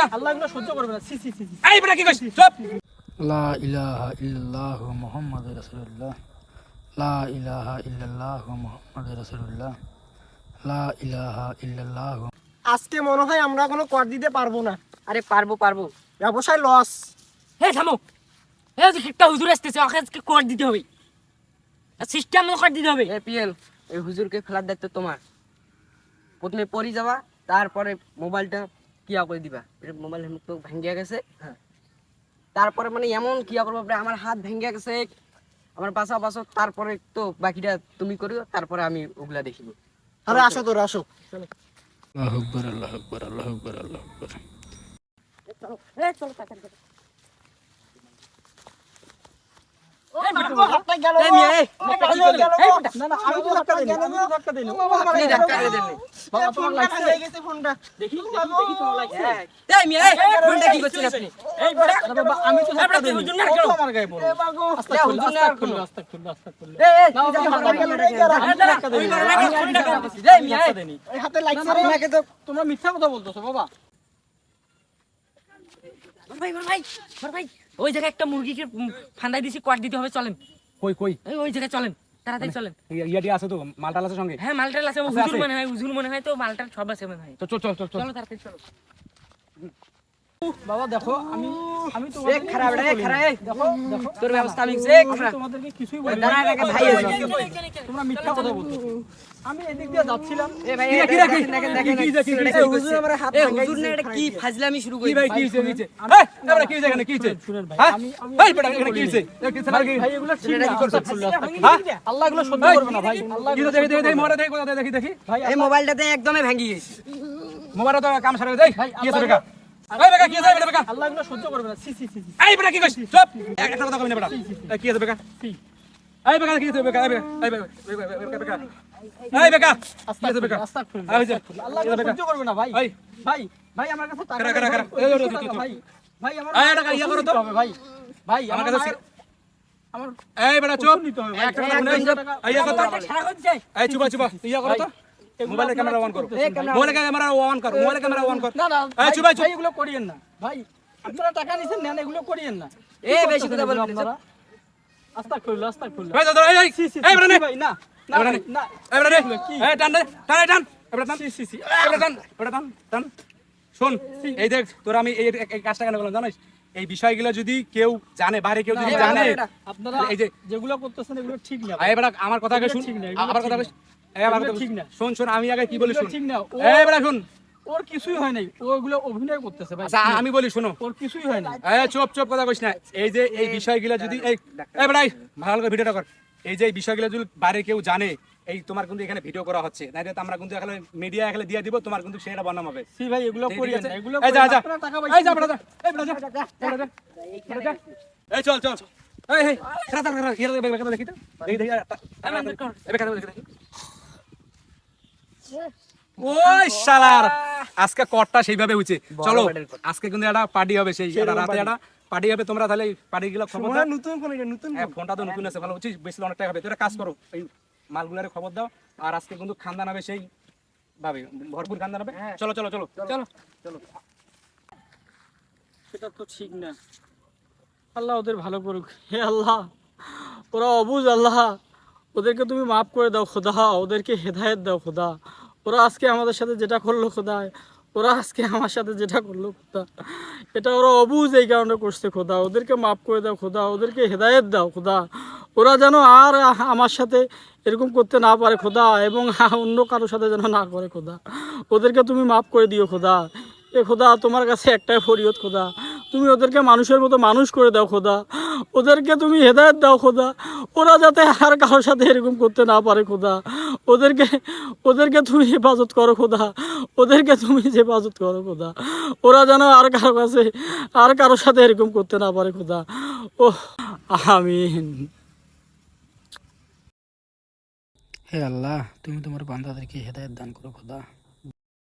বেটা আল্লাহ এগুলো সহ্য করবে না। সি সি সি। এই বেটা কি কইছিস চুপ লা ইলাহা ইল্লাল্লাহ মুহাম্মাদুর রাসূলুল্লাহ লা ইলাহা ইল্লাল্লাহ মুহাম্মাদুর রাসূলুল্লাহ লা ইলাহা ইল্লাল্লাহ। আজকে মনে হয় আমরা কোনো কর দিতে পারবো না। আরে পারবো পারবো। ব্যবসায় লস। হে থামো, হে যে একটা হুজুর আসতেছে, ওকে আজকে কর দিতে হবে, সিস্টেম কর দিতে হবে। পিএল, এই হুজুরকে ফেলার দায়িত্ব তোমার। প্রথমে পড়ি যাবা, তারপরে মোবাইলটা কিয়া করে দিবা। মোবাইল তো ভেঙে গেছে, তারপরে মানে এমন কিয়া করবো, আমার হাত ভেঙে গেছে, আমার বাসা বাসা, তারপরে তো বাকিটা তুমি করিও, তারপরে আমি ওগুলা দেখিব। আরে আসো তোরা আসো। আল্লাহু আকবার আল্লাহু আকবার আল্লাহু আকবার আল্লাহু আকবার। চলো চলো তাড়াতাড়ি। হাতটা গেল। এই মিয়া, এই না না আমি তো ধাক্কা দেইনি, আমি তো ধাক্কা দেইনি। আপনি ধাক্কা দিয়ে দেননি। বাবা তোমার লাগছে হয়ে গেছে ফোনটা। দেখি তোমার লাগছে। এই মিয়া, এই ফোনটা কি করছেন আপনি? এই বড় বাবা আমি তো ধাক্কা দেইনি। হুজুর না করো। আমার গায়ে পড়ো। হুজুর না করো। আস্তাগফিরুল্লাহ। এই এই ধাক্কা দেইনি। এই মিয়া, এই হাতে লাগছে রে। নাকি তো তোমরা মিথ্যা কথা বলতেছো বাবা। ভাই ভাই, ওই জায়গায় একটা মুরগিকে ফান্দাই দিছি, কোয়াট দিতে হবে, চলেন। কই কই ওই জায়গায় চলেন, তাড়াতাড়ি চলেন। ইয়াটি আছে তো মালটাল আছে সঙ্গে হ্যাঁ মালটাল আছে, হুজুর মনে হয় তো মালটাল সব আছে মনে হয়। চল চল চল চল চলো তাড়াতাড়ি চলো। বাবা দেখো আমি তো খারাপ রে খারাপ, দেখো দেখো তোর ব্যবস্থা আমি তোমাদেরকে কিছুই বলি না। দাঁড়া রেখে ভাই আছে। তোমরা মিথ্যা কথা বলছো। আমি এদিক দিয়ে যাচ্ছিলাম। এ ভাই হুজুর আমার হাত হুজুর না, এটা কি ফাজলামি শুরু করি? ভাই কি হইছে এই এবারে কি হইছে এখানে কি হইছে শুনেন ভাই হ্যাঁ আমি এই বেটা এখানে কি হইছে এই কি ভাই এগুলো ঠিক না। আল্লাহ এগুলো সহ্য করবে না ভাই। আল্লাহ কি দেখি দেখি মোবাইল দেখি কোথা দেখি দেখি ভাই এই মোবাইলটাতে একদমই ভাঙি গেছে। মোবাইল তো কাম সারা দেই কি আছে বেটা এই বেটা কি আছে বেটা আল্লাহ এগুলো সহ্য করবে না। সি সি সি। এই বেটা কি কইছিস চুপ একটা কথা কই না বেটা এই কি আছে বেটা এই বেটা কি আছে বেটা এই বেটা এই বেটা আস্তাগফিরুল্লাহ আস্তাগফিরুল্লাহ। আল্লাহ এগুলো সহ্য করবে না ভাই। এই ভাই ভাই আমার কাছে টাকা কারা, কারা, নেই। কারা? ভাই ভাই আমার এই টাকা ইয়া করো তো। ভাই ভাই আমার আমার কাছে আমার এই বেটা চুপ নিতে হবে ভাই। একটা কথা শুনে এই ইয়া কথা সারা করতে চাই। এই চুপ চুপ ইয়া করো তো মোবাইলের ক্যামেরা অন করো মোবাইলের ক্যামেরা অন কর মোবাইলের ক্যামেরা অন কর না না এই চুপ ভাই এগুলো করিয়েন না ভাই। আপনারা টাকা নিছেন নেন, এগুলো করিয়েন না। এ বেশি কথা বলবেন না। আপনারা আস্তাগফিরুল্লাহ আস্তাগফিরুল্লাহ। এই দাদা এই এই বেটা নে ভাই না না এবারে নে। না এই বেটা নে কি? এই টান দে টান টান এবারে টান সি সি। এবারে টান এবারে টান টান শুন এই দেখ তোর আমি এই কাজটা কেন করলাম জানিস এই বিষয়গুলো যদি কেউ জানে বাইরে কেউ যদি জানে আপনারা এই যে যেগুলো করতেছেন এগুলো ঠিক না। এই বেটা আমার কথা আগে শুন ঠিক না, এগুলো আবার কথা ঠিক বলিস এই আমার কথা এগুলো ঠিক না। শুন শুন আমি আগে কি বলি এগুলো শুন ঠিক না। এই বেটা শুন ওর কিছুই হয় নাই, ও এগুলো অভিনয় করতেছে ভাই। আচ্ছা আমি বলি শোনো ওর কিছুই হয় নাই। এই চুপ চুপ কথা কইস না এই যে এই বিষয়গুলো যদি এই এই বেটা ভালো করে ভিডিওটা কর এই যে এই বিষয়গুলো যদি বাইরে কেউ জানে এই তোমার কিন্তু এখানে ভিডিও করা হচ্ছে না এটা আমরা কিন্তু এখানে মিডিয়া এখানে দিয়ে দিব তোমার কিন্তু সেটা বনাম হবে সি ভাই এগুলো ঠিক করিয়েন আছে? না, এগুলো এই যা যা আপনারা টাকা এই যা বেটা যা এই বেটা যা বেটা যা বেটা যা এই চল চল এই এই খারাপ খারাপ ইয়ার বেটা দেখি তো দেখি দেখি এই বেটা দেখি ওই শালার আজকে কটটা সেইভাবে হইছে চলো আজকে কিন্তু একটা পার্টি হবে সেই রাতে একটা পার্টি হবে তোমরা তাহলে পার্টি গুলো খবর দাও নতুন ফোন এটা নতুন হ্যাঁ ফোনটা তো নতুন আছে ভালো হচ্ছে বেশি অনেক টাকা হবে তোরা কাজ করো এই মালগুলার খবর দাও আর আজকে কিন্তু খানদান হবে সেই ভাবে ভরপুর খানদান হবে চলো চলো চলো চলো চলো সেটা তো ঠিক না। আল্লাহ ওদের ভালো করুক। হে আল্লাহ ওরা অবুঝ, আল্লাহ ওদেরকে তুমি মাফ করে দাও খোদা, ওদেরকে হেদায়েত দাও খোদা। ওরা আজকে আমাদের সাথে যেটা করলো খোদা, ওরা আজকে আমার সাথে যেটা করলো খোদা, এটা ওরা অবুঝ এই কারণে করছে খোদা। ওদেরকে মাফ করে দাও খোদা, ওদেরকে হেদায়েত দাও খোদা। ওরা যেন আর আমার সাথে এরকম করতে না পারে খোদা, এবং অন্য কারোর সাথে যেন না করে খোদা। ওদেরকে তুমি মাফ করে দিও খোদা। এ খোদা তোমার কাছে একটাই ফরিয়ত খোদা, তুমি ওদেরকে মানুষের মতো মানুষ করে দাও খোদা। ওদেরকে তুমি হেদায়েত দাও খোদা, ওরা যাতে আর কারোর সাথে এরকম করতে না পারে খোদা। ওদেরকে ওদেরকে তুমি হেফাজত করো খোদা, ওদেরকে তুমি হেফাজত করো খোদা। ওরা যেন আর কারো কাছে আর কারোর সাথে এরকম করতে না পারে খোদা। ও আমিন। হে আল্লাহ তুমি তোমার বান্দাদেরকে হেদায়েত দান করো খোদা।